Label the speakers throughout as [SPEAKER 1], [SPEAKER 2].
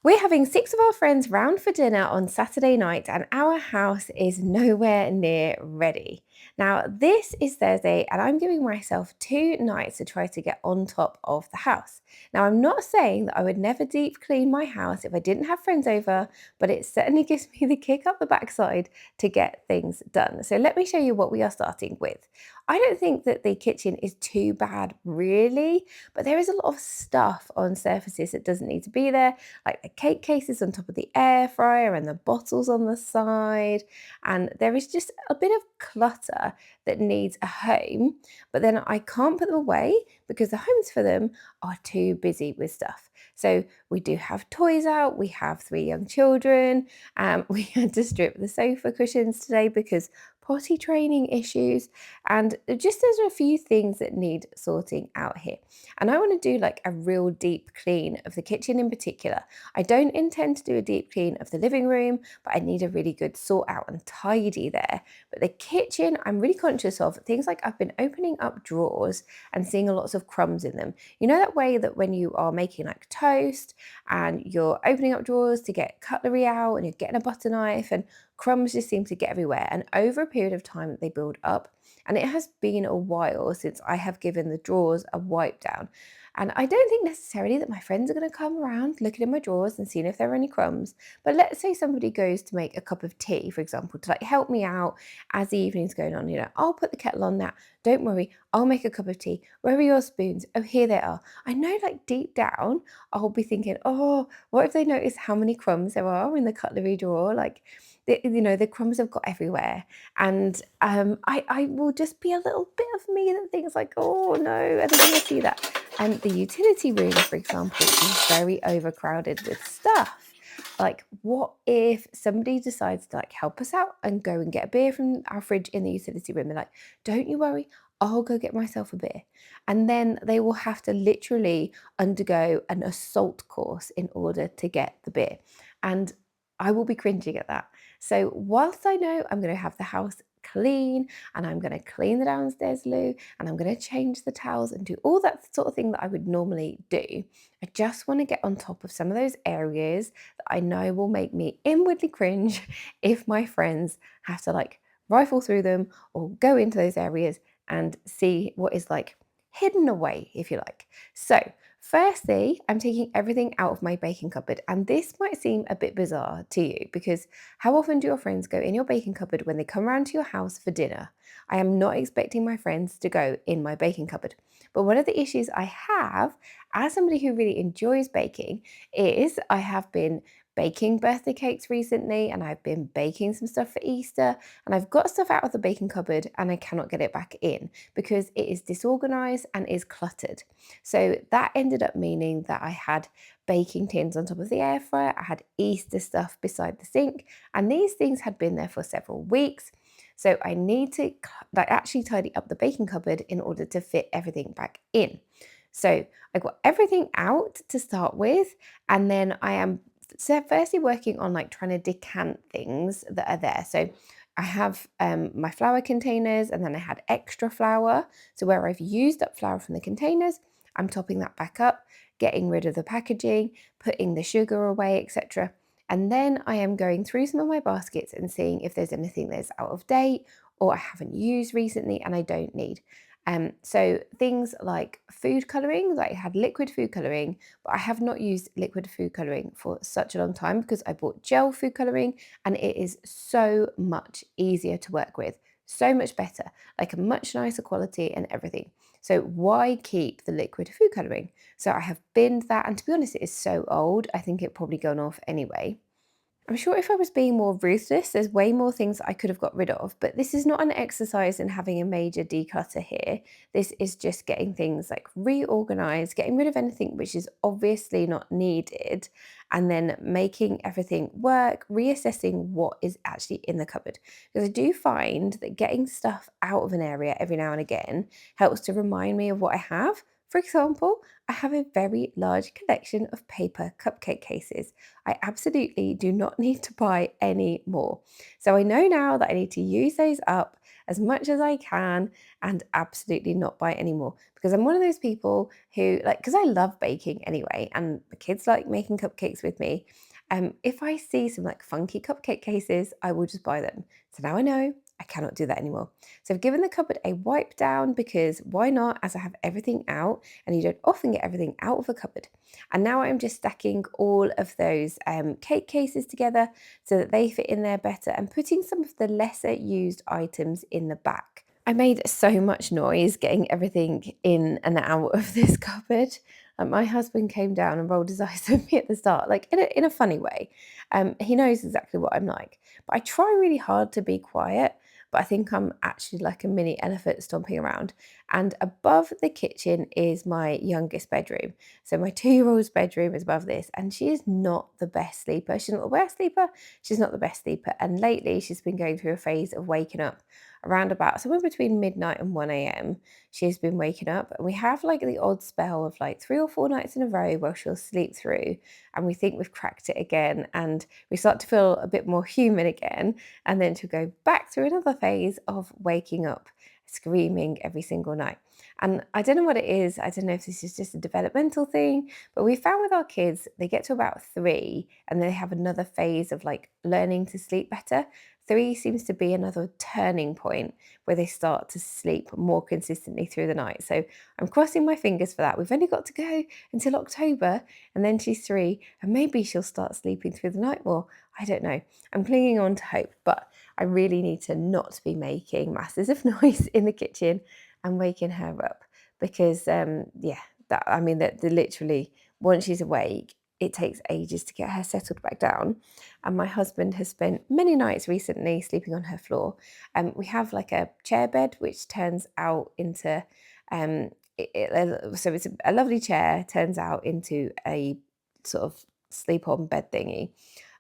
[SPEAKER 1] We're having six of our friends round for dinner on Saturday night, and our house is nowhere near ready. Now, this is Thursday, and I'm giving myself 2 nights to try to get on top of the house. Now, I'm not saying that I would never deep clean my house if I didn't have friends over, but it certainly gives me the kick up the backside to get things done. So, let me show you what we are starting with. I don't think that the kitchen is too bad, really, but there is a lot of stuff on surfaces that doesn't need to be there, like the cake cases on top of the air fryer and the bottles on the side. And there is just a bit of clutter that needs a home, but then I can't put them away because the homes for them are too busy with stuff. So we do have toys out, we have 3 young children, we had to strip the sofa cushions today because potty training issues, and there's a few things that need sorting out here. And I want to do like a real deep clean of the kitchen in particular. I don't intend to do a deep clean of the living room, but I need a really good sort out and tidy there. But the kitchen, I'm really conscious of things like I've been opening up drawers and seeing lots of crumbs in them. You know that way that when you are making like toast and you're opening up drawers to get cutlery out and you're getting a butter knife and crumbs just seem to get everywhere. And over a period of time they build up. And it has been a while since I have given the drawers a wipe down. And I don't think necessarily that my friends are going to come around looking in my drawers and seeing if there are any crumbs. But let's say somebody goes to make a cup of tea, for example, to like help me out as the evening's going on. I'll put the kettle on now. Don't worry, I'll make a cup of tea. Where are your spoons? Oh, here they are. I know, like deep down, I'll be thinking, oh, what if they notice how many crumbs there are in the cutlery drawer? Like, the crumbs have got everywhere. And I will just be a little bit of me that thinks like, oh no, I don't want to see that. And the utility room, for example, is very overcrowded with stuff. Like, what if somebody decides to like help us out and go and get a beer from our fridge in the utility room? They're like, don't you worry, I'll go get myself a beer. And then they will have to literally undergo an assault course in order to get the beer. And I will be cringing at that. So, whilst I know I'm going to have the house clean and I'm going to clean the downstairs loo and I'm going to change the towels and do all that sort of thing that I would normally do, I just want to get on top of some of those areas that I know will make me inwardly cringe if my friends have to like rifle through them or go into those areas and see what is like hidden away, if you like. So, firstly, I'm taking everything out of my baking cupboard, and this might seem a bit bizarre to you because how often do your friends go in your baking cupboard when they come round to your house for dinner? I am not expecting my friends to go in my baking cupboard. But one of the issues I have, as somebody who really enjoys baking, is I have been baking birthday cakes recently and I've been baking some stuff for Easter, and I've got stuff out of the baking cupboard and I cannot get it back in because it is disorganized and is cluttered. So that ended up meaning that I had baking tins on top of the air fryer, I had Easter stuff beside the sink, and these things had been there for several weeks. So I need to like actually tidy up the baking cupboard in order to fit everything back in. So I got everything out to start with, and then I am firstly working on like trying to decant things that are there. So I have my flour containers, and then I had extra flour. So where I've used up flour from the containers, I'm topping that back up, getting rid of the packaging, putting the sugar away, etc. And then I am going through some of my baskets and seeing if there's anything that's out of date or I haven't used recently and I don't need. So things like food colouring, like I had liquid food colouring, but I have not used liquid food colouring for such a long time because I bought gel food colouring and it is so much easier to work with, so much better, like a much nicer quality and everything. So why keep the liquid food colouring? So I have binned that, and to be honest, it is so old, I think it probably gone off anyway. I'm sure if I was being more ruthless, there's way more things I could have got rid of, but this is not an exercise in having a major declutter here. This is just getting things like reorganized, getting rid of anything which is obviously not needed, and then making everything work, reassessing what is actually in the cupboard. Because I do find that getting stuff out of an area every now and again helps to remind me of what I have For example, I have a very large collection of paper cupcake cases. I absolutely do not need to buy any more. So I know now that I need to use those up as much as I can and absolutely not buy any more, because I'm one of those people who, like, because I love baking anyway, and the kids like making cupcakes with me. If I see some like funky cupcake cases, I will just buy them. So now I know I cannot do that anymore. So I've given the cupboard a wipe down, because why not, as I have everything out, and you don't often get everything out of a cupboard. And now I'm just stacking all of those cake cases together so that they fit in there better, and putting some of the lesser used items in the back. I made so much noise getting everything in and out of this cupboard. My husband came down and rolled his eyes at me at the start, like in a funny way. He knows exactly what I'm like. But I try really hard to be quiet, but I think I'm actually like a mini elephant stomping around. And above the kitchen is my youngest bedroom. So my 2-year-old's bedroom is above this, and she is not the best sleeper. She's not the worst sleeper, she's not the best sleeper. And lately she's been going through a phase of waking up around about somewhere between midnight and 1 a.m. She's been waking up, and we have like the odd spell of like 3 or 4 nights in a row where she'll sleep through, and we think we've cracked it again, and we start to feel a bit more human again, and then to go back through another phase of waking up screaming every single night. And I don't know what it is. I don't know if this is just a developmental thing, but we found with our kids, they get to about 3 and they have another phase of like learning to sleep better. 3 seems to be another turning point where they start to sleep more consistently through the night. So I'm crossing my fingers for that. We've only got to go until October, and then she's 3, and maybe she'll start sleeping through the night more. I don't know. I'm clinging on to hope, but I really need to not be making masses of noise in the kitchen and waking her up, because yeah, that I mean that the literally, once she's awake, it takes ages to get her settled back down. And my husband has spent many nights recently sleeping on her floor. We have like a chair bed which turns out into so it's a lovely chair, turns out into a sort of sleep on bed thingy.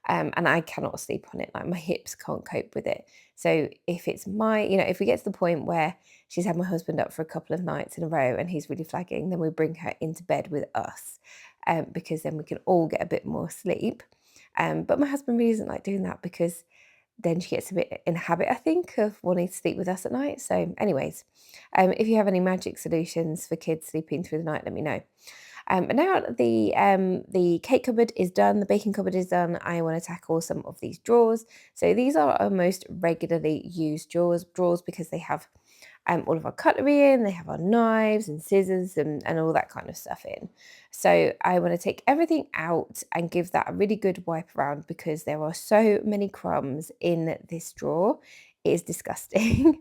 [SPEAKER 1] And I cannot sleep on it. Like, my hips can't cope with it. So if it's if we get to the point where she's had my husband up for a couple of nights in a row and he's really flagging, then we bring her into bed with us, because then we can all get a bit more sleep. But my husband really doesn't like doing that, because then she gets a bit in habit, I think, of wanting to sleep with us at night. So, anyways, if you have any magic solutions for kids sleeping through the night, let me know. And now that the cake cupboard is done, the baking cupboard is done, I want to tackle some of these drawers. So these are our most regularly used drawers, because they have all of our cutlery in, they have our knives and scissors and all that kind of stuff in. So I want to take everything out and give that a really good wipe around, because there are so many crumbs in this drawer. It is disgusting.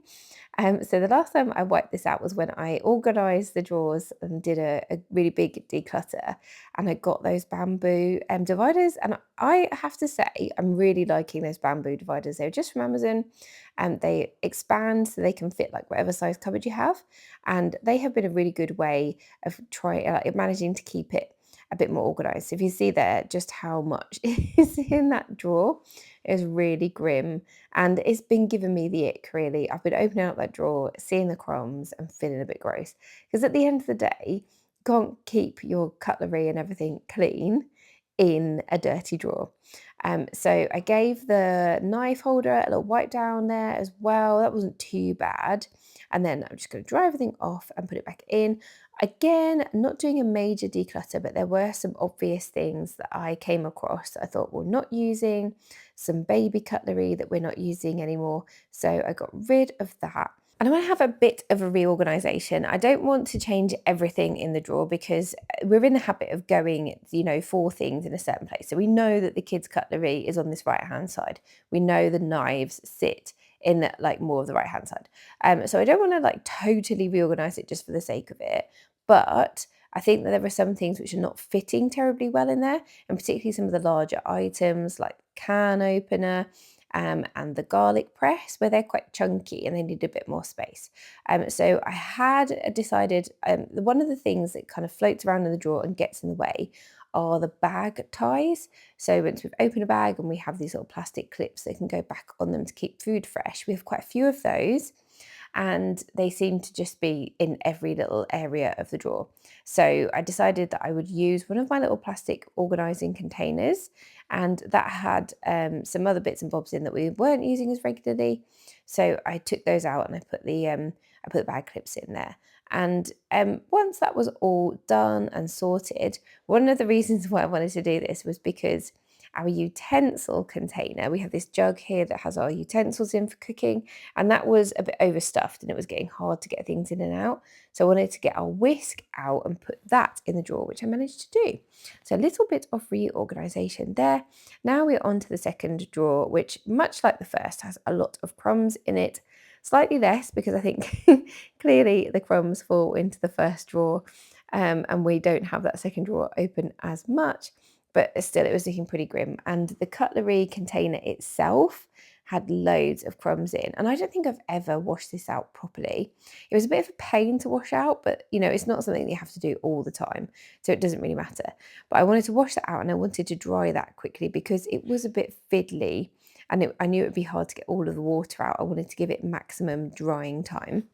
[SPEAKER 1] So the last time I wiped this out was when I organised the drawers and did a really big declutter, and I got those bamboo dividers. And I have to say, I'm really liking those bamboo dividers. They're just from Amazon, and they expand so they can fit like whatever size cupboard you have. And they have been a really good way of managing to keep it a bit more organised. So if you see there just how much is in that drawer, is really grim, and it's been giving me the ick, really. I've been opening up that drawer, seeing the crumbs and feeling a bit gross, because at the end of the day, you can't keep your cutlery and everything clean in a dirty drawer. So I gave the knife holder a little wipe down there as well. That wasn't too bad. And then I'm just going to dry everything off and put it back in. Again, not doing a major declutter, but there were some obvious things that I came across that I thought we're not using, some baby cutlery that we're not using anymore. So I got rid of that. And I want to have a bit of a reorganization. I don't want to change everything in the drawer, because we're in the habit of going, for things in a certain place. So we know that the kids' cutlery is on this right-hand side. We know the knives sit in like more of the right-hand side. So I don't want to like totally reorganize it just for the sake of it. But I think that there are some things which are not fitting terribly well in there, and particularly some of the larger items like can opener, and the garlic press, where they're quite chunky and they need a bit more space. So I had decided, one of the things that kind of floats around in the drawer and gets in the way are the bag ties. So once we've opened a bag and we have these little plastic clips that can go back on them to keep food fresh, we have quite a few of those. and they seemed to just be in every little area of the drawer. So I decided that I would use one of my little plastic organising containers, and that had some other bits and bobs in that we weren't using as regularly. So I took those out and I put the bag clips in there. And once that was all done and sorted, one of the reasons why I wanted to do this was because our utensil container, we have this jug here that has our utensils in for cooking, and that was a bit overstuffed and it was getting hard to get things in and out. So I wanted to get our whisk out and put that in the drawer, which I managed to do. So a little bit of reorganization there. Now we're on to the second drawer, which, much like the first, has a lot of crumbs in it. Slightly less because I think clearly the crumbs fall into the first drawer, and we don't have that second drawer open as much, but still it was looking pretty grim. And the cutlery container itself had loads of crumbs in, and I don't think I've ever washed this out properly. It was a bit of a pain to wash out, but it's not something that you have to do all the time, so it doesn't really matter. But I wanted to wash that out and I wanted to dry that quickly because it was a bit fiddly, and I knew it would be hard to get all of the water out. I wanted to give it maximum drying time.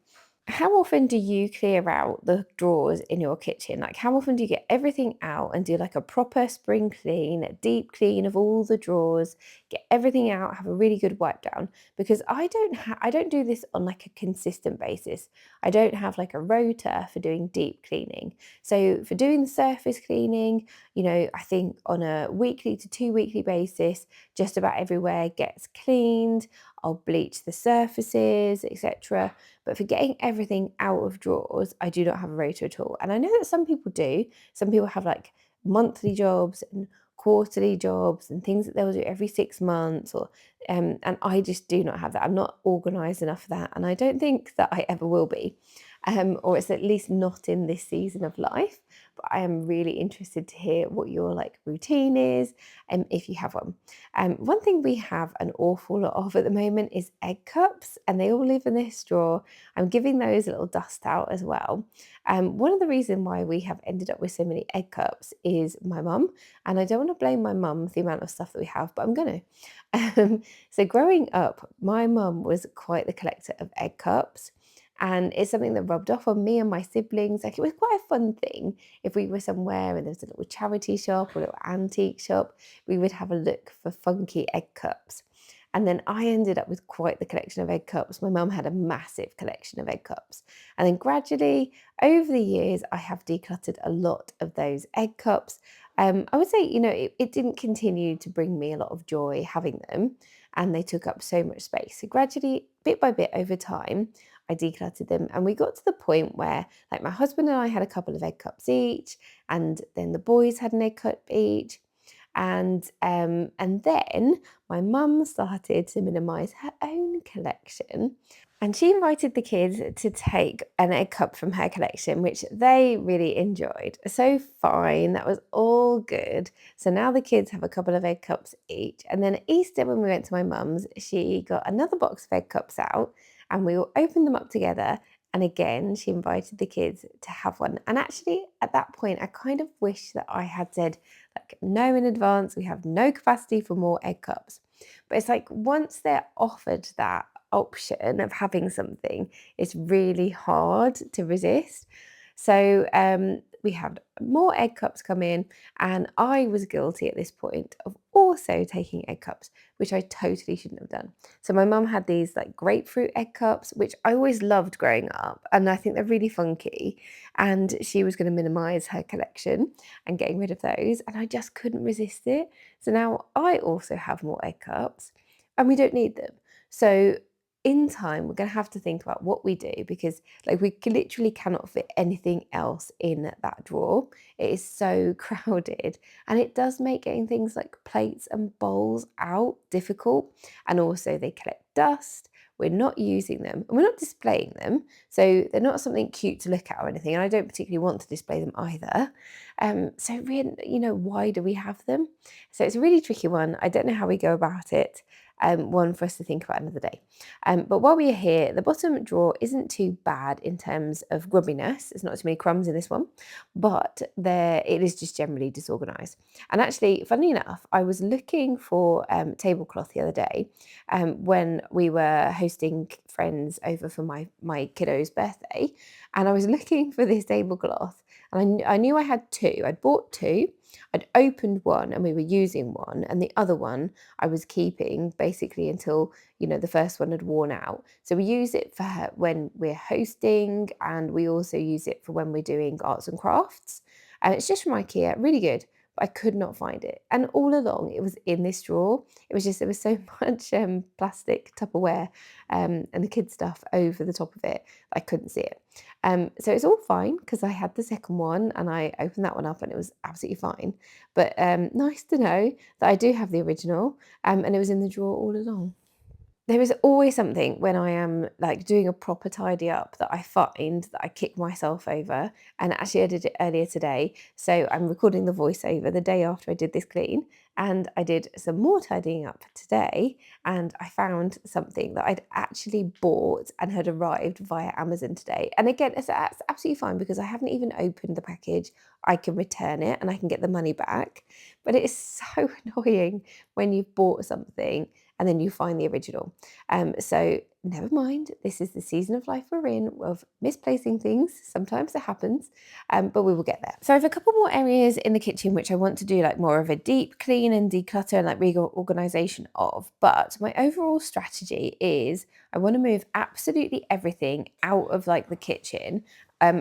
[SPEAKER 1] How often do you clear out the drawers in your kitchen? Like, how often do you get everything out and do like a proper spring clean, a deep clean of all the drawers, get everything out, have a really good wipe down? Because I don't do this on like a consistent basis. I don't have like a rota for doing deep cleaning. So for doing the surface cleaning, I think on a weekly to 2 weekly basis, just about everywhere gets cleaned. I'll bleach the surfaces, etc. But for getting everything out of drawers, I do not have a rota at all. And I know that some people do. Some people have like monthly jobs and quarterly jobs and things that they'll do every 6 months, or and I just do not have that. I'm not organized enough for that, and I don't think that I ever will be. Or it's at least not in this season of life. But I am really interested to hear what your like routine is, and if you have one. One thing we have an awful lot of at the moment is egg cups, and they all live in this drawer. I'm giving those a little dust out as well. One of the reasons why we have ended up with so many egg cups is my mum, and I don't want to blame my mum for the amount of stuff that we have, but I'm going to. So growing up, my mum was quite the collector of egg cups. And it's something that rubbed off on me and my siblings. Like, it was quite a fun thing. If we were somewhere and there was a little charity shop or a little antique shop, we would have a look for funky egg cups. And then I ended up with quite the collection of egg cups. My mum had a massive collection of egg cups. And then gradually, over the years, I have decluttered a lot of those egg cups. I would say, it didn't continue to bring me a lot of joy having them, and they took up so much space. So gradually, bit by bit over time, I decluttered them, and we got to the point where, like, my husband and I had a couple of egg cups each, and then the boys had an egg cup each. And then my mum started to minimise her own collection, and she invited the kids to take an egg cup from her collection, which they really enjoyed. So fine, that was all good. So now the kids have a couple of egg cups each. And then at Easter, when we went to my mum's, she got another box of egg cups out, and we all opened them up together. And again, she invited the kids to have one. And actually, at that point, I kind of wish that I had said, like, no in advance, we have no capacity for more egg cups. But it's like, once they're offered that option of having something, it's really hard to resist. So we had more egg cups come in, and I was guilty at this point of also taking egg cups, which I totally shouldn't have done. So my mum had these like grapefruit egg cups, which I always loved growing up, and I think they're really funky. And she was going to minimise her collection and getting rid of those, and I just couldn't resist it. So now I also have more egg cups, and we don't need them. So in time, we're going to have to think about what we do, because like, we literally cannot fit anything else in that drawer. It is so crowded, and it does make getting things like plates and bowls out difficult. And also they collect dust. We're not using them and we're not displaying them. So they're not something cute to look at or anything. And I don't particularly want to display them either. So really, why do we have them? So it's a really tricky one. I don't know how we go about it. one for us to think about another day. But while we're here, the bottom drawer isn't too bad in terms of grubbiness. There's not too many crumbs in this one, but it is just generally disorganised. And actually, funny enough, I was looking for tablecloth the other day when we were hosting friends over for my kiddo's birthday, and I was looking for this tablecloth, and I knew I had two. I'd bought two. I'd opened one and we were using one, and the other one I was keeping basically until, the first one had worn out. So we use it for when we're hosting, and we also use it for when we're doing arts and crafts. And it's just from IKEA, really good. But I could not find it. And all along it was in this drawer. It was just, there was so much plastic Tupperware and the kids' stuff over the top of it. I couldn't see it. So it's all fine because I had the second one and I opened that one up and it was absolutely fine. But nice to know that I do have the original and it was in the drawer all along. There is always something when I am like doing a proper tidy up that I find that I kick myself over. And actually, I did it earlier today. So I'm recording the voiceover the day after I did this clean. And I did some more tidying up today. And I found something that I'd actually bought and had arrived via Amazon today. And again, that's absolutely fine because I haven't even opened the package. I can return it and I can get the money back. But it is so annoying when you've bought something and then you find the original. So never mind, this is the season of life we're in of misplacing things. Sometimes it happens, but we will get there. So I have a couple more areas in the kitchen which I want to do like more of a deep clean and declutter and like reorganization of. But my overall strategy is I want to move absolutely everything out of like the kitchen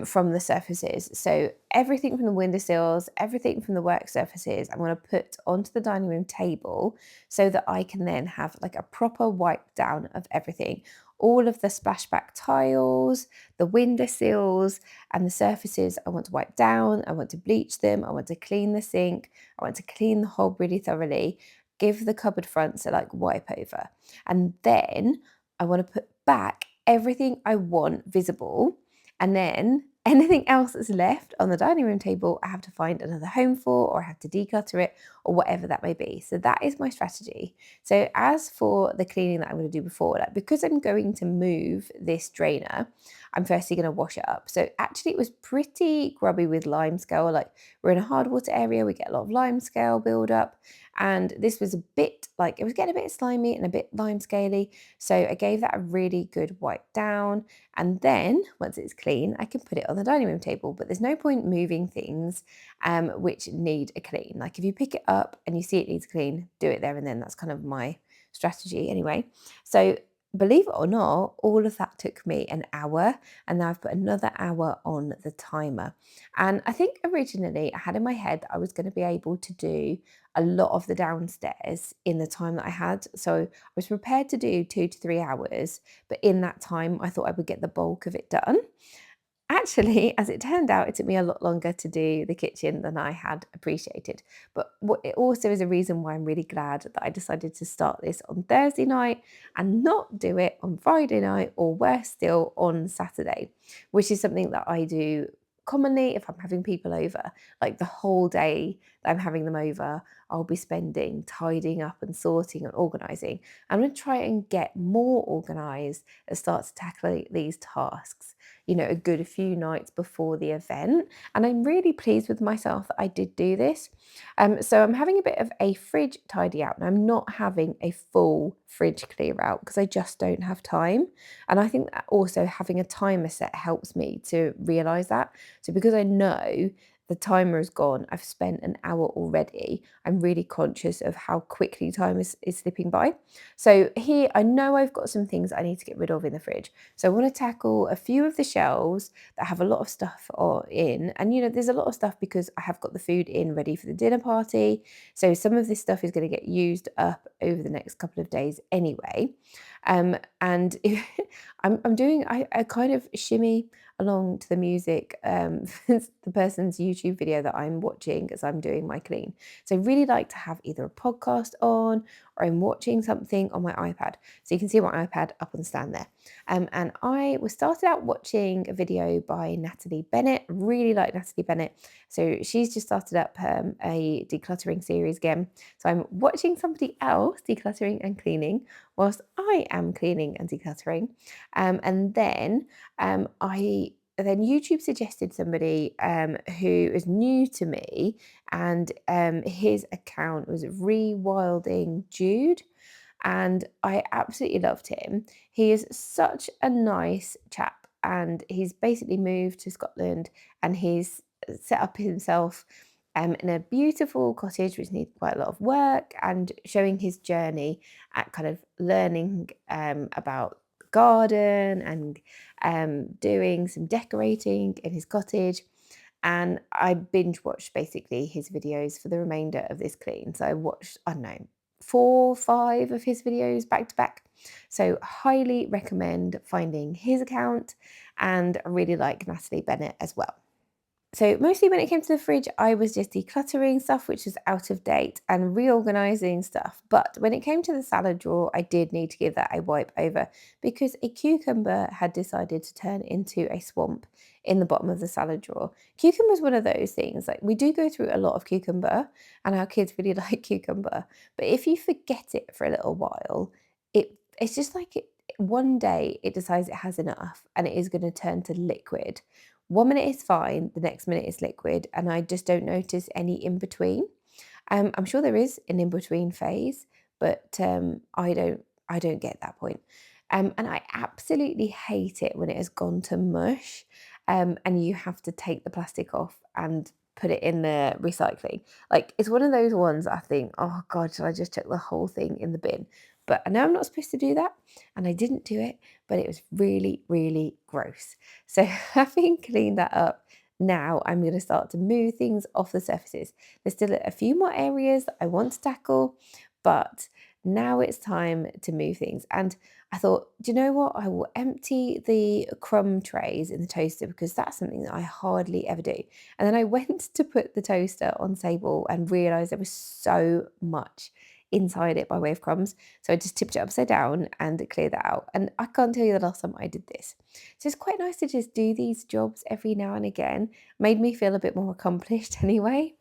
[SPEAKER 1] from the surfaces. So everything from the windowsills, everything from the work surfaces, I'm going to put onto the dining room table so that I can then have like a proper wipe down of everything. All of the splashback tiles, the windowsills and the surfaces I want to wipe down. I want to bleach them. I want to clean the sink. I want to clean the hob really thoroughly. Give the cupboard fronts a like wipe over. And then I want to put back everything I want visible. And then anything else that's left on the dining room table, I have to find another home for, or I have to declutter it, or whatever that may be. So that is my strategy. So as for the cleaning that I'm going to do before, like because I'm going to move this drainer, I'm firstly going to wash it up. So actually it was pretty grubby with lime scale. Like we're in a hard water area, we get a lot of lime scale build up. And this was a bit like, it was getting a bit slimy and a bit lime scaly. So I gave that a really good wipe down. And then once it's clean, I can put it on the dining room table. But there's no point moving things which need a clean. Like if you pick it up and you see it needs clean, do it there and then. That's kind of my strategy anyway. So believe it or not, all of that took me an hour, and now I've put another hour on the timer. And I think originally I had in my head that I was going to be able to do a lot of the downstairs in the time that I had. So I was prepared to do 2 to 3 hours, but in that time I thought I would get the bulk of it done. Actually, as it turned out, it took me a lot longer to do the kitchen than I had appreciated. But it also is a reason why I'm really glad that I decided to start this on Thursday night and not do it on Friday night, or worse still, on Saturday, which is something that I do commonly if I'm having people over. Like the whole day that I'm having them over, I'll be spending tidying up and sorting and organising. I'm going to try and get more organised and start to tackle these tasks, a good few nights before the event. And I'm really pleased with myself that I did do this. So I'm having a bit of a fridge tidy out, and I'm not having a full fridge clear out because I just don't have time. And I think that also having a timer set helps me to realise that. So because I know the timer is gone, I've spent an hour already, I'm really conscious of how quickly time is slipping by. So here, I know I've got some things I need to get rid of in the fridge. So I want to tackle a few of the shelves that have a lot of stuff in. And, there's a lot of stuff because I have got the food in ready for the dinner party. So some of this stuff is going to get used up over the next couple of days anyway. And I'm doing, I kind of shimmy along to the music, the person's YouTube video that I'm watching as I'm doing my clean. So I really like to have either a podcast on or I'm watching something on my iPad. So you can see my iPad up on the stand there. And I was started out watching a video by Natalie Bennett. Really like Natalie Bennett. So she's just started up a decluttering series again. So I'm watching somebody else decluttering and cleaning whilst I am cleaning and decluttering. And then I then YouTube suggested somebody who is new to me, and his account was Rewilding Jude, and I absolutely loved him. He is such a nice chap, and he's basically moved to Scotland, and he's set up himself in a beautiful cottage which needs quite a lot of work, and showing his journey at kind of learning about garden and doing some decorating in his cottage. And I binge watched basically his videos for the remainder of this clean. So I watched, I don't know, 4, 5 of his videos back to back. So highly recommend finding his account, and I really like Natalie Bennett as well. So mostly when it came to the fridge, I was just decluttering stuff which was out of date and reorganizing stuff. But when it came to the salad drawer, I did need to give that a wipe over because a cucumber had decided to turn into a swamp in the bottom of the salad drawer. Cucumber is one of those things, like we do go through a lot of cucumber and our kids really like cucumber. But if you forget it for a little while, it's just like one day it decides it has enough and it is going to turn to liquid. 1 minute is fine, the next minute is liquid, and I just don't notice any in between. I'm sure there is an in between phase, but I don't get that point. And I absolutely hate it when it has gone to mush, and you have to take the plastic off and put it in the recycling. Like it's one of those ones I think, oh God, should I just chuck the whole thing in the bin? But I know I'm not supposed to do that, and I didn't do it, but it was really, really gross. So having cleaned that up, now I'm going to start to move things off the surfaces. There's still a few more areas that I want to tackle, but now it's time to move things. And I thought, do you know what? I will empty the crumb trays in the toaster because that's something that I hardly ever do. And then I went to put the toaster on the table and realised there was so much inside it by way of crumbs. So I just tipped it upside down and cleared that out. And I can't tell you the last time I did this. So it's quite nice to just do these jobs every now and again. Made me feel a bit more accomplished anyway.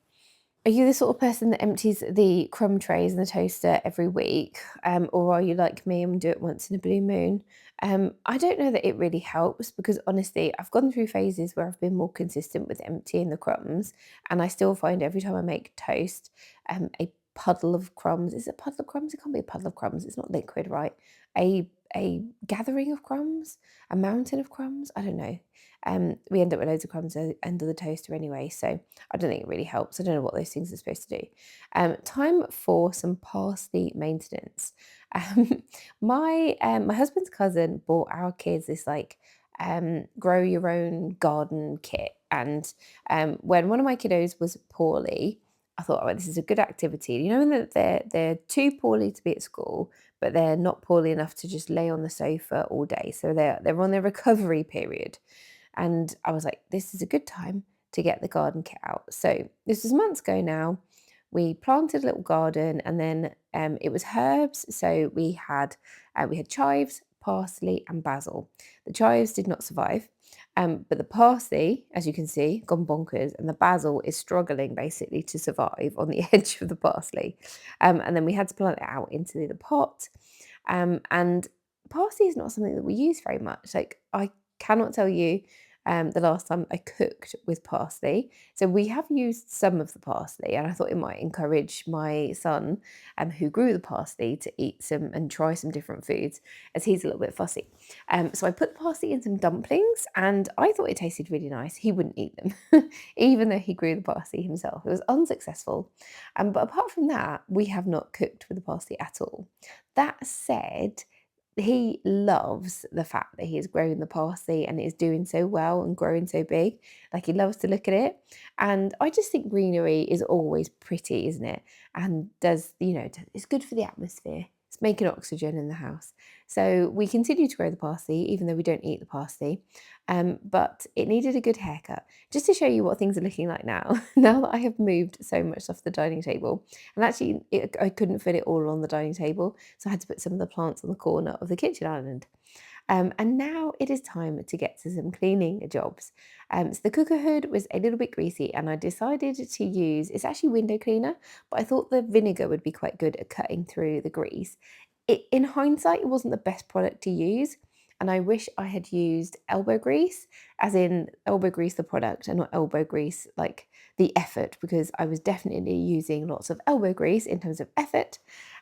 [SPEAKER 1] Are you the sort of person that empties the crumb trays in the toaster every week? Or are you like me and do it once in a blue moon? I don't know that it really helps because honestly, I've gone through phases where I've been more consistent with emptying the crumbs, and I still find every time I make toast, a puddle of crumbs. Is it a puddle of crumbs? It can't be a puddle of crumbs. It's not liquid, right? A gathering of crumbs, a mountain of crumbs. I don't know. We end up with loads of crumbs at the end of the toaster anyway, so I don't think it really helps. I don't know what those things are supposed to do. Time for some parsley maintenance. Um, my husband's cousin bought our kids this like grow your own garden kit, and when one of my kiddos was poorly, I thought, oh, this is a good activity. You know, when they're too poorly to be at school, but they're not poorly enough to just lay on the sofa all day, so they're on their recovery period. And I was like, this is a good time to get the garden kit out. So this was months ago now. We planted a little garden, and then it was herbs. So we had chives, parsley, and basil. The chives did not survive, but the parsley, as you can see, gone bonkers, and the basil is struggling basically to survive on the edge of the parsley. And then we had to plant it out into the pot. And parsley is not something that we use very much. Like I cannot tell you the last time I cooked with parsley. So we have used some of the parsley, and I thought it might encourage my son, who grew the parsley, to eat some and try some different foods, as he's a little bit fussy. So I put the parsley in some dumplings, and I thought it tasted really nice. He wouldn't eat them, even though he grew the parsley himself. It was unsuccessful. But apart from that, we have not cooked with the parsley at all. That said, he loves the fact that he has grown the parsley and is doing so well and growing so big. Like he loves to look at it. And I just think greenery is always pretty, isn't it? And does, it's good for the atmosphere. It's making oxygen in the house. So we continue to grow the parsley, even though we don't eat the parsley. But it needed a good haircut. Just to show you what things are looking like now, now that I have moved so much off the dining table, and actually I couldn't fit it all on the dining table, so I had to put some of the plants on the corner of the kitchen island. And now it is time to get to some cleaning jobs. So the cooker hood was a little bit greasy, and I decided to use it's actually window cleaner, but I thought the vinegar would be quite good at cutting through the grease. In hindsight, it wasn't the best product to use. And I wish I had used elbow grease, as in elbow grease the product, and not elbow grease like the effort, because I was definitely using lots of elbow grease in terms of effort.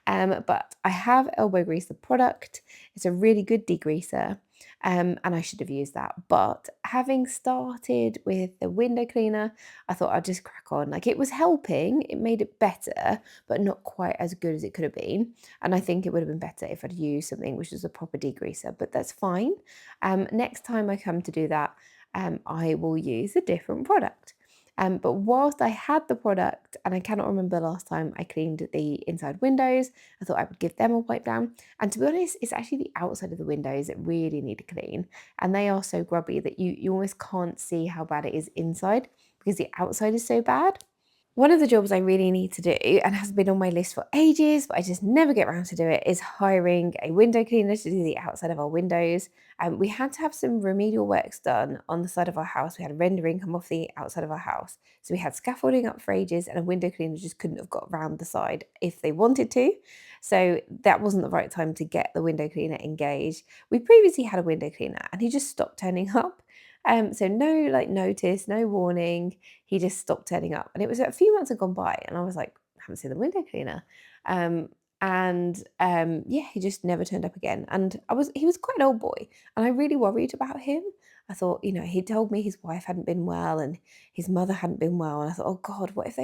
[SPEAKER 1] But I have elbow grease the product. It's a really good degreaser, and I should have used that. But having started with the window cleaner, I thought I'd just crack on. Like, it was helping, it made it better, but not quite as good as it could have been. And I think it would have been better if I'd used something which was a proper degreaser, but that's fine. Next time I come to do that, I will use a different product. But whilst I had the product, and I cannot remember the last time I cleaned the inside windows, I thought I would give them a wipe down. And to be honest, it's actually the outside of the windows that really need to clean. And they are so grubby that you almost can't see how bad it is inside because the outside is so bad. One of the jobs I really need to do, and has been on my list for ages, but I just never get around to do it, is hiring a window cleaner to do the outside of our windows. We had to have some remedial works done on the side of our house. We had rendering come off the outside of our house. So we had scaffolding up for ages, and a window cleaner just couldn't have got around the side if they wanted to. So that wasn't the right time to get the window cleaner engaged. We previously had a window cleaner, and he just stopped turning up. So no like notice, no warning, he just stopped turning up. And it was a few months had gone by, and I was like, I haven't seen the window cleaner. Yeah, he just never turned up again. And he was quite an old boy, and I really worried about him. I thought, he told me his wife hadn't been well and his mother hadn't been well. And I thought, oh God, what if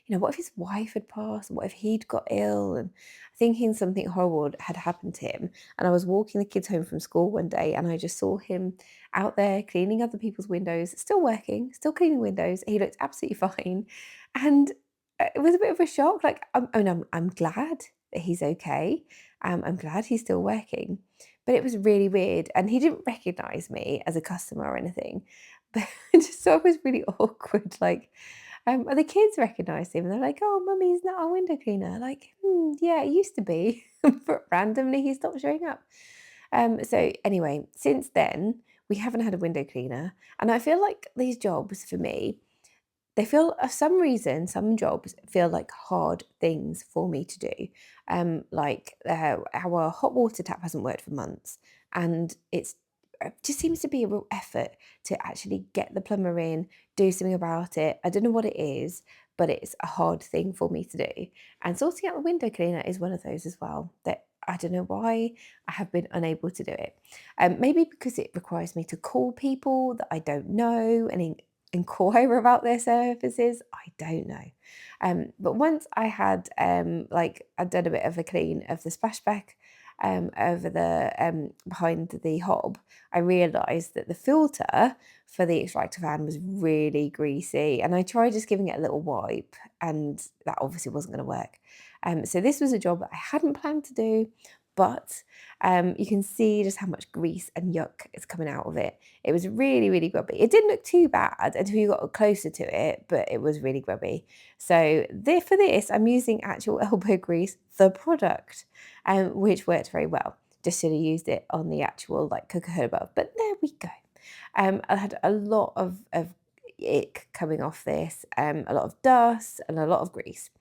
[SPEAKER 1] what if his wife had passed? What if he'd got ill? And thinking something horrible had happened to him. And I was walking the kids home from school one day, and I just saw him out there cleaning other people's windows, still working, still cleaning windows. He looked absolutely fine. And it was a bit of a shock. Like, I'm glad that he's okay. I'm glad he's still working. But it was really weird. And he didn't recognize me as a customer or anything. But I just thought it was really awkward. Like, the kids recognized him. And they're like, oh, mummy, isn't that our window cleaner? Like, yeah, it used to be. But randomly he stopped showing up. So anyway, since then, we haven't had a window cleaner. And I feel like these jobs for me, they feel, for some reason, some jobs feel like hard things for me to do. Our hot water tap hasn't worked for months, and it just seems to be a real effort to actually get the plumber in, do something about it. I don't know what it is, but it's a hard thing for me to do. And sorting out the window cleaner is one of those as well that I don't know why I have been unable to do it. Maybe because it requires me to call people that I don't know and inquire about their services. I don't know. But once I had I'd done a bit of a clean of the splashback over the behind the hob, I realised that the filter for the extractor fan was really greasy, and I tried just giving it a little wipe, and that obviously wasn't going to work. So this was a job that I hadn't planned to do, but you can see just how much grease and yuck is coming out of it. It was really, really grubby. It didn't look too bad until you got closer to it, but it was really grubby. So for this, I'm using actual elbow grease, the product, which worked very well. Just should have used it on the actual cooker hood above, but there we go. I had a lot of ick coming off this, a lot of dust and a lot of grease.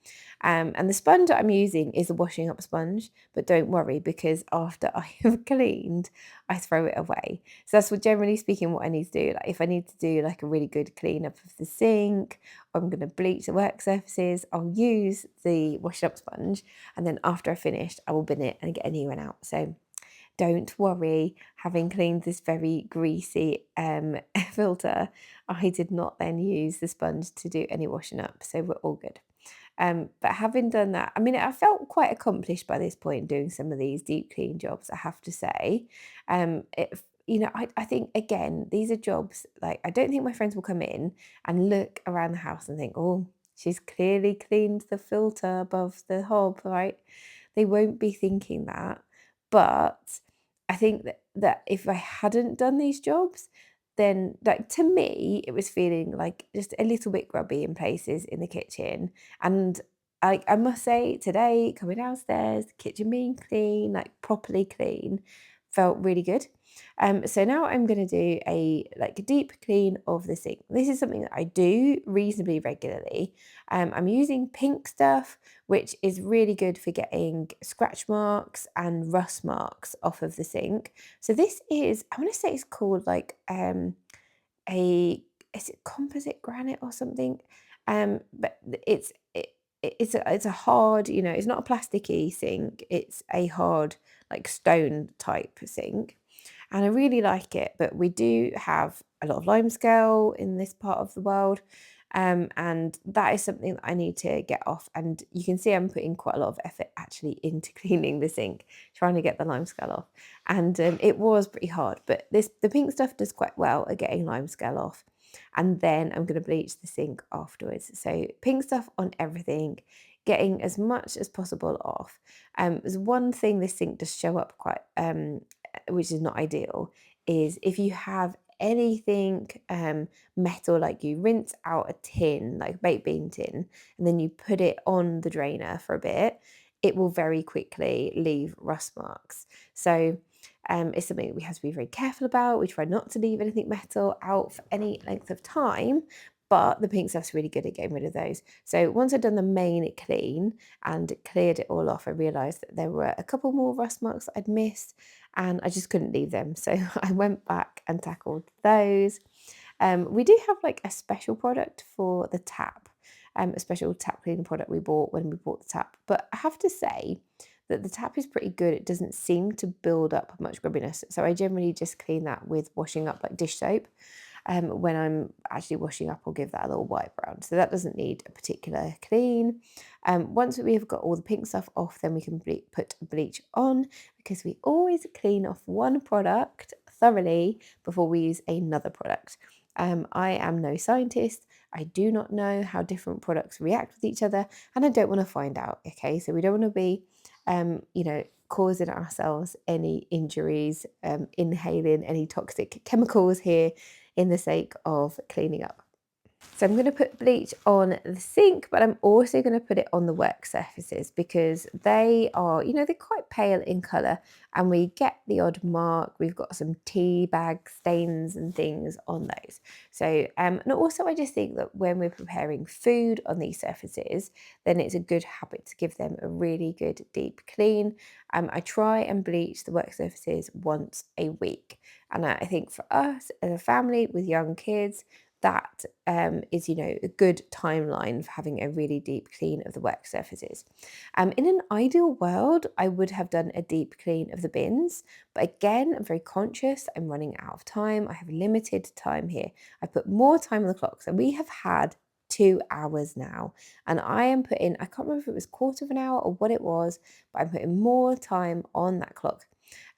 [SPEAKER 1] And the sponge that I'm using is a washing up sponge, but don't worry because after I have cleaned, I throw it away. So that's generally speaking what I need to do. Like if I need to do a really good clean up of the sink, or I'm going to bleach the work surfaces, I'll use the washing up sponge, and then after I've finished, I will bin it and get a new one out. So don't worry, having cleaned this very greasy filter, I did not then use the sponge to do any washing up, so we're all good. But having done that, I mean, I felt quite accomplished by this point doing some of these deep clean jobs, I have to say. I think, again, these are jobs, I don't think my friends will come in and look around the house and think, oh, she's clearly cleaned the filter above the hob, right? they won't be thinking that. But I think that if I hadn't done these jobs, then, like, to me, it was feeling like just a little bit grubby in places in the kitchen. And I must say, today, coming downstairs, the kitchen being clean, like properly clean, felt really good. So now I'm going to do a deep clean of the sink. This is something that I do reasonably regularly. I'm using pink stuff, which is really good for getting scratch marks and rust marks off of the sink. So this is, I want to say it's called like a is it composite granite or something? But it's a hard, it's not a plasticky sink. It's a hard like stone type sink, and I really like it. But we do have a lot of limescale in this part of the world. And that is something that I need to get off. And you can see I'm putting quite a lot of effort actually into cleaning the sink, trying to get the limescale off. And it was pretty hard, but the pink stuff does quite well at getting limescale off. And then I'm going to bleach the sink afterwards. So pink stuff on everything, getting as much as possible off. There's one thing this sink does show up quite, which is not ideal, is if you have anything metal, like you rinse out a tin, like a baked bean tin, and then you put it on the drainer for a bit, it will very quickly leave rust marks. So it's something that we have to be very careful about. We try not to leave anything metal out for any length of time, but the pink stuff's really good at getting rid of those. So once I'd done the main clean and cleared it all off, I realised that there were a couple more rust marks that I'd missed, and I just couldn't leave them. So I went back and tackled those. We do have like a special product for the tap, a special tap cleaning product we bought when we bought the tap. But I have to say that the tap is pretty good. It doesn't seem to build up much grubbiness. So I generally just clean that with washing up like dish soap. When I'm actually washing up, I'll give that a little wipe around. So that doesn't need a particular clean. Once we've got all the pink stuff off, then we can put bleach on, because we always clean off one product thoroughly before we use another product. I am no scientist. I do not know how different products react with each other, and I don't want to find out. Okay, so we don't want to be, causing ourselves any injuries, inhaling any toxic chemicals here in the sake of cleaning up. So I'm going to put bleach on the sink, but I'm also going to put it on the work surfaces, because they are, they're quite pale in colour, and we get the odd mark. We've got some tea bag stains and things on those. So, and also I just think that when we're preparing food on these surfaces, then it's a good habit to give them a really good deep clean. I try and bleach the work surfaces once a week. And I think for us as a family with young kids, that is, a good timeline for having a really deep clean of the work surfaces. In an ideal world, I would have done a deep clean of the bins, but again, I'm very conscious. I'm running out of time. I have limited time here. I put more time on the clock, so we have had 2 hours now, and I am putting, I can't remember if it was quarter of an hour or what it was, but I'm putting more time on that clock.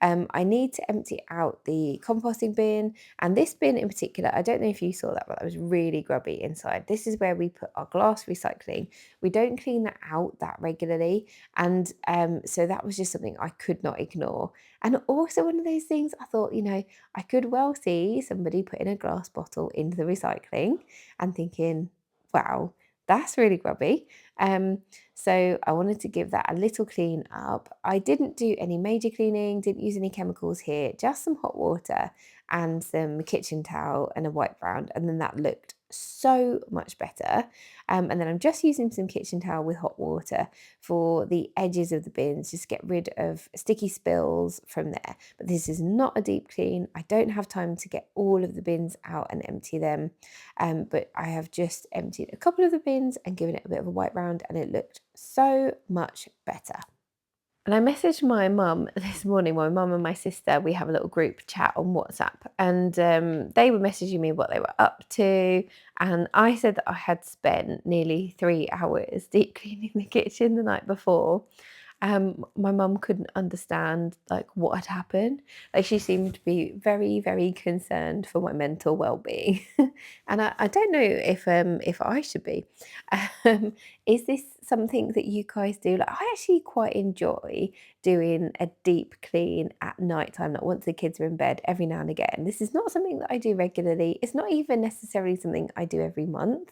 [SPEAKER 1] I need to empty out the composting bin, and this bin in particular, I don't know if you saw that, but that was really grubby inside. This is where we put our glass recycling. We don't clean that out that regularly, and so that was just something I could not ignore. And also one of those things I thought, I could well see somebody putting a glass bottle into the recycling and thinking, wow, that's really grubby. So I wanted to give that a little clean up. I didn't do any major cleaning, didn't use any chemicals here, just some hot water and some kitchen towel and a wipe round, and then that looked so much better. And then I'm just using some kitchen towel with hot water for the edges of the bins, just get rid of sticky spills from there. But this is not a deep clean. I don't have time to get all of the bins out and empty them. But I have just emptied a couple of the bins and given it a bit of a wipe round, and it looked so much better. And I messaged my mum this morning. My mum and my sister, we have a little group chat on WhatsApp, and they were messaging me what they were up to. And I said that I had spent nearly 3 hours deep cleaning the kitchen the night before. My mum couldn't understand like what had happened. Like she seemed to be very, very concerned for my mental well-being. And I don't know if I should be. Um, is this something that you guys do? Like I actually quite enjoy doing a deep clean at night time, like once the kids are in bed every now and again. This is not something that I do regularly. It's not even necessarily something I do every month.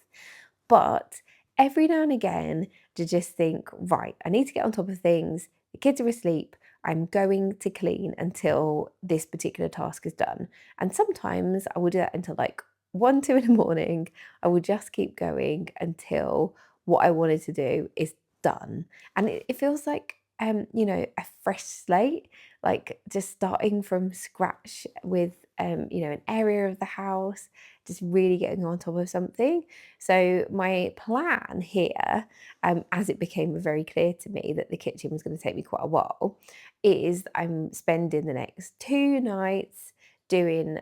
[SPEAKER 1] But every now and again, to just think, right, I need to get on top of things. The kids are asleep. I'm going to clean until this particular task is done. And sometimes I will do that until like 1, 2 in the morning. I will just keep going until what I wanted to do is done. And it feels like, a fresh slate, like just starting from scratch with, an area of the house, just really getting on top of something. So my plan here, as it became very clear to me that the kitchen was going to take me quite a while, is I'm spending the next 2 nights doing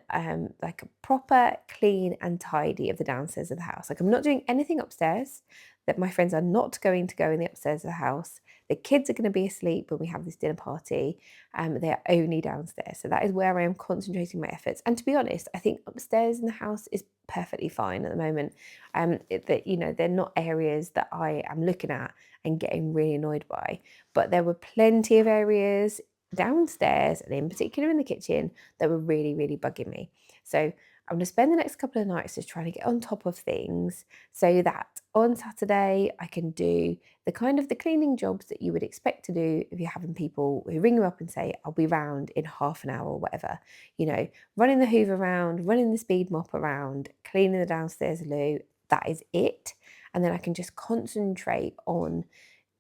[SPEAKER 1] like a proper clean and tidy of the downstairs of the house. Like I'm not doing anything upstairs. That my friends are not going to go in the upstairs of the house. The kids are going to be asleep when we have this dinner party. They're only downstairs. So that is where I am concentrating my efforts. And to be honest, I think upstairs in the house is perfectly fine at the moment. They're not areas that I am looking at and getting really annoyed by. But there were plenty of areas downstairs and in particular in the kitchen that were really, really bugging me. So I'm going to spend the next couple of nights just trying to get on top of things so that on Saturday I can do the cleaning jobs that you would expect to do if you're having people who ring you up and say, I'll be round in half an hour or whatever. Running the hoover around, running the speed mop around, cleaning the downstairs loo, that is it. And then I can just concentrate on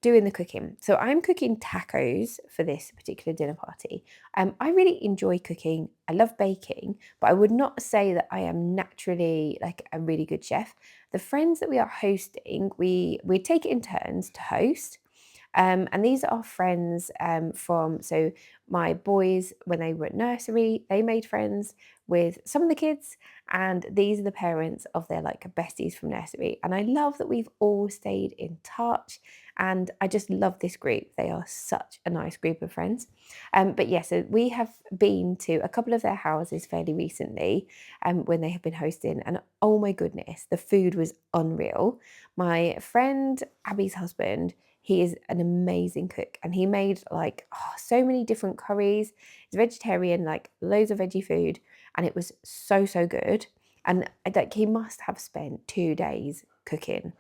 [SPEAKER 1] doing the cooking. So I'm cooking tacos for this particular dinner party. I really enjoy cooking. I love baking, but I would not say that I am naturally like a really good chef. The friends that we are hosting, we take it in turns to host. And these are friends from, so my boys, when they were at nursery, they made friends with some of the kids, and these are the parents of their like besties from nursery. And I love that we've all stayed in touch, and I just love this group. They are such a nice group of friends. But yeah, so we have been to a couple of their houses fairly recently when they have been hosting, and oh my goodness, the food was unreal. My friend Abby's husband, he is an amazing cook, and he made like so many different curries. He's vegetarian, like loads of veggie food, and it was so, so good. And like he must have spent 2 days cooking.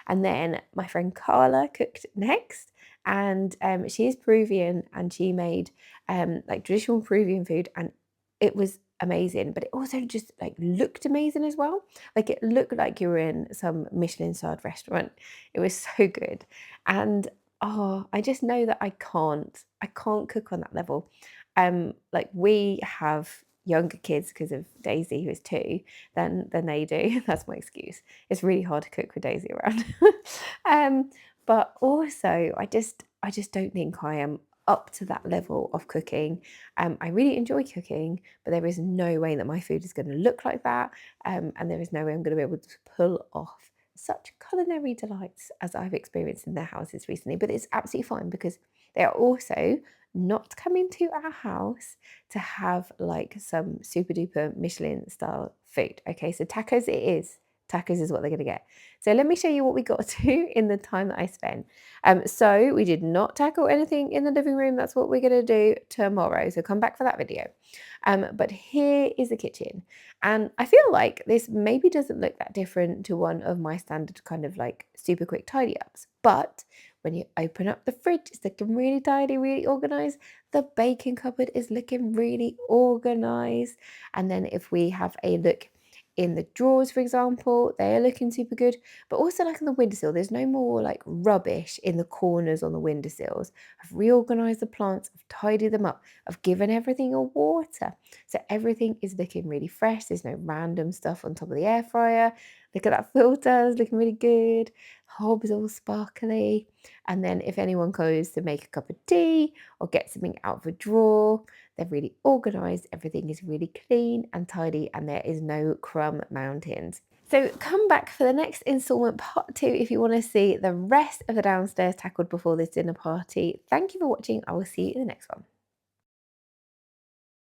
[SPEAKER 1] And then my friend Carla cooked next, and she is Peruvian, and she made like traditional Peruvian food, and it was amazing. But it also just like looked amazing as well. Like it looked like you were in some Michelin-starred restaurant. It was so good. And I just know that I can't cook on that level. Like we have younger kids because of Daisy, who is 2, than they do. That's my excuse. It's really hard to cook with Daisy around. But also I just don't think I am up to that level of cooking. I really enjoy cooking, but there is no way that my food is going to look like that. And there is no way I'm going to be able to pull off such culinary delights as I've experienced in their houses recently. But it's absolutely fine because they are also not coming to our house to have like some super duper Michelin style food. Okay, so tacos it is. Tacos is what they're going to get. So let me show you what we got to in the time that I spent. So we did not tackle anything in the living room. That's what we're going to do tomorrow. So come back for that video. But here is the kitchen. And I feel like this maybe doesn't look that different to one of my standard kind of like super quick tidy ups. But when you open up the fridge, it's looking really tidy, really organized. The baking cupboard is looking really organized. And then if we have a look in the drawers, for example, they're looking super good. But also like on the windowsill, there's no more like rubbish in the corners on the windowsills. I've reorganized the plants, I've tidied them up, I've given everything a water. So everything is looking really fresh. There's no random stuff on top of the air fryer. Look at that filter, it's looking really good. Hob is all sparkly. And then if anyone goes to make a cup of tea or get something out of a drawer, they're really organized. Everything is really clean and tidy, and there is no crumb mountains. So come back for the next instalment, part 2, if you want to see the rest of the downstairs tackled before this dinner party. Thank you for watching. I will see you in the next one.